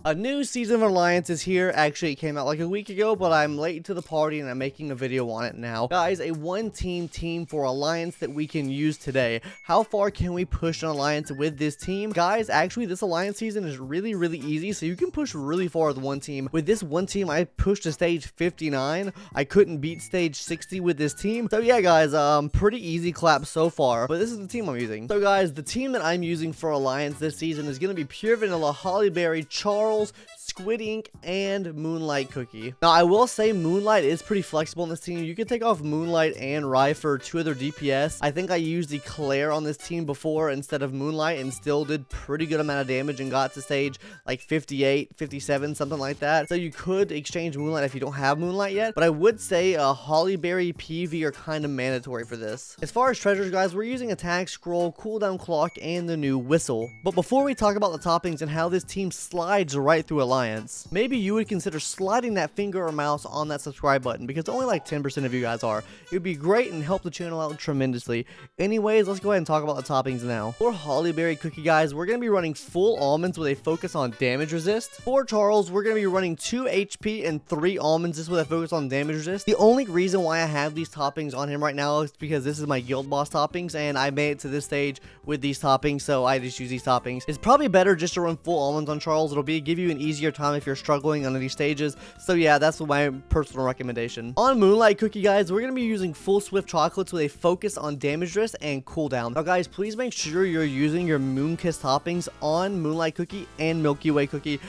A new season of Alliance is here. Actually, it came out like a week ago, but I'm late to the party and I'm making a video on it now. Guys, a one-team for Alliance that we can use today. How far can we push an Alliance with this team? Guys, actually, this Alliance season is really easy, so you can push really far with one team. With this one team, I pushed to stage 59. I couldn't beat stage 60 with this team. So yeah, guys, pretty easy clap so far, but this is the team I'm using. So guys, the team that I'm using for Alliance this season is going to be Pure Vanilla, Hollyberry, Charles, Squid Ink, and Moonlight Cookie. Now, I will say Moonlight is pretty flexible in this team. You can take off Moonlight and Rye for 2 other DPS. I think I used Eclair on this team before instead of Moonlight and still did pretty good amount of damage and got to stage like 58, 57, something like that. So you could exchange Moonlight if you don't have Moonlight yet, but I would say Hollyberry, PV are kind of mandatory for this. As far as treasures, guys, we're using Attack Scroll, Cooldown Clock, and the new Whistle. But before we talk about the toppings and how this team slides right through Alliance, maybe you would consider sliding that finger or mouse on that subscribe button, because only like 10% of you guys are. It would be great and help the channel out tremendously. Anyways, let's go ahead and talk about the toppings now. For Hollyberry Cookie, guys, we're going to be running full almonds with a focus on damage resist. For Charles, we're going to be running 2 HP and 3 almonds just with a focus on damage resist. The only reason why I have these toppings on him right now is because this is my guild boss toppings, and I made it to this stage with these toppings, so I just use these toppings. It's probably better just to run full almonds on Charles. It'll give you an easier time if you're struggling on these stages. So yeah, that's my personal recommendation. On Moonlight Cookie, guys, we're going to be using full Swift Chocolates with a focus on damage resist and cooldown. Now guys, please make sure you're using your Moonkiss toppings on Moonlight Cookie and Milky Way Cookie.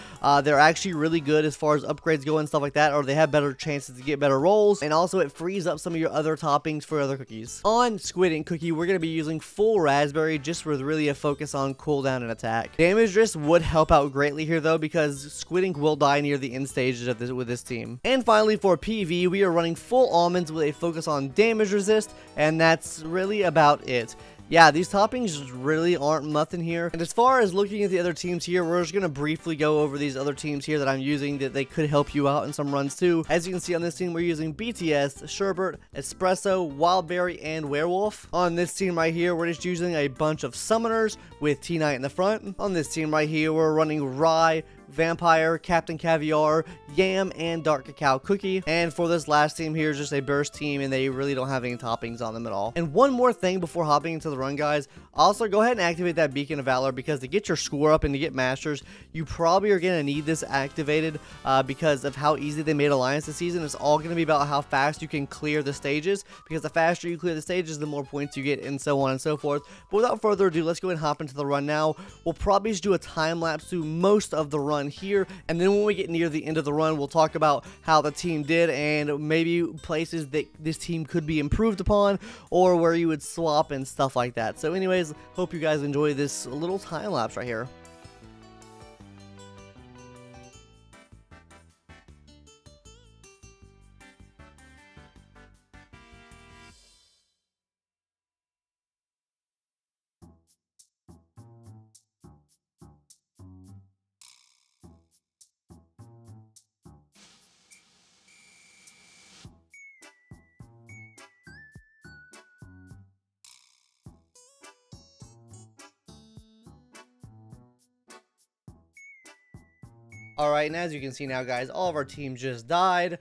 They're actually really good as far as upgrades go and stuff like that, or they have better chances to get better rolls, and also it frees up some of your other toppings for other cookies. On Squid Ink Cookie, we're going to be using full Raspberry just with really a focus on cooldown and attack. Damage resist would help out greatly here though, because Squid Ink will die near the end stages of with this team. And finally, for PV, we are running full almonds with a focus on damage resist, and that's really about it. Yeah, these toppings really aren't nothing here. And as far as looking at the other teams here, we're just going to briefly go over these other teams here that I'm using that they could help you out in some runs too. As you can see on this team, we're using BTS, Sherbert, Espresso, Wildberry, and Werewolf. On this team right here, we're just using a bunch of summoners with T-Knight in the front. On this team right here, we're running Rye, Vampire, Captain Caviar, Yam, and Dark Cacao Cookie. And for this last team here is just a burst team, and they really don't have any toppings on them at all. And one more thing before hopping into the run, guys, also go ahead and activate that Beacon of Valor, because to get your score up and to get masters, you probably are going to need this activated because of how easy they made Alliance this season. It's all going to be about how fast you can clear the stages, because the faster you clear the stages, the more points you get, and so on and so forth. But without further ado, let's go ahead and hop into the run now. We'll probably just do a time lapse through most of the run here, and then when we get near the end of the run, we'll talk about how the team did and maybe places that this team could be improved upon, or where you would swap and stuff like that. So anyways, hope you guys enjoy this little time lapse right here. Alright, and as you can see now, guys, all of our teams just died.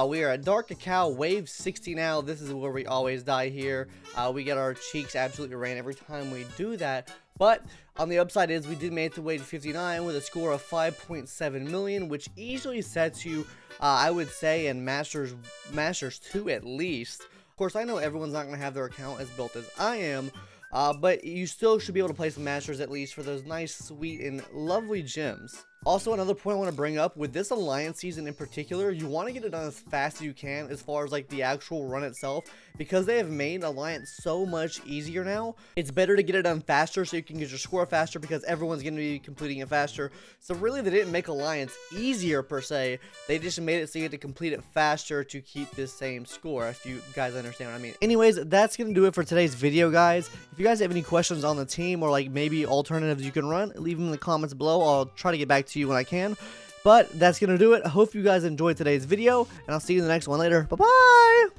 We are at Dark Cacao Wave 60 now. This is where we always die here. We get our cheeks absolutely rain every time we do that. But on the upside is we did make it to Wave 59 with a score of 5.7 million, which easily sets you, I would say, in Masters 2 at least. Of course, I know everyone's not going to have their account as built as I am, but you still should be able to play some Masters at least for those nice, sweet, and lovely gems. Also, another point I want to bring up, with this Alliance season in particular, you want to get it done as fast as you can as far as like the actual run itself, because they have made Alliance so much easier now. It's better to get it done faster so you can get your score faster, because everyone's going to be completing it faster. So really, they didn't make Alliance easier per se, they just made it so you had to complete it faster to keep this same score, if you guys understand what I mean. Anyways, that's going to do it for today's video, guys. If you guys have any questions on the team, or like maybe alternatives you can run, leave them in the comments below. I'll try to get back to you when I can. But that's gonna do it. I hope you guys enjoyed today's video, and I'll see you in the next one later. Bye bye.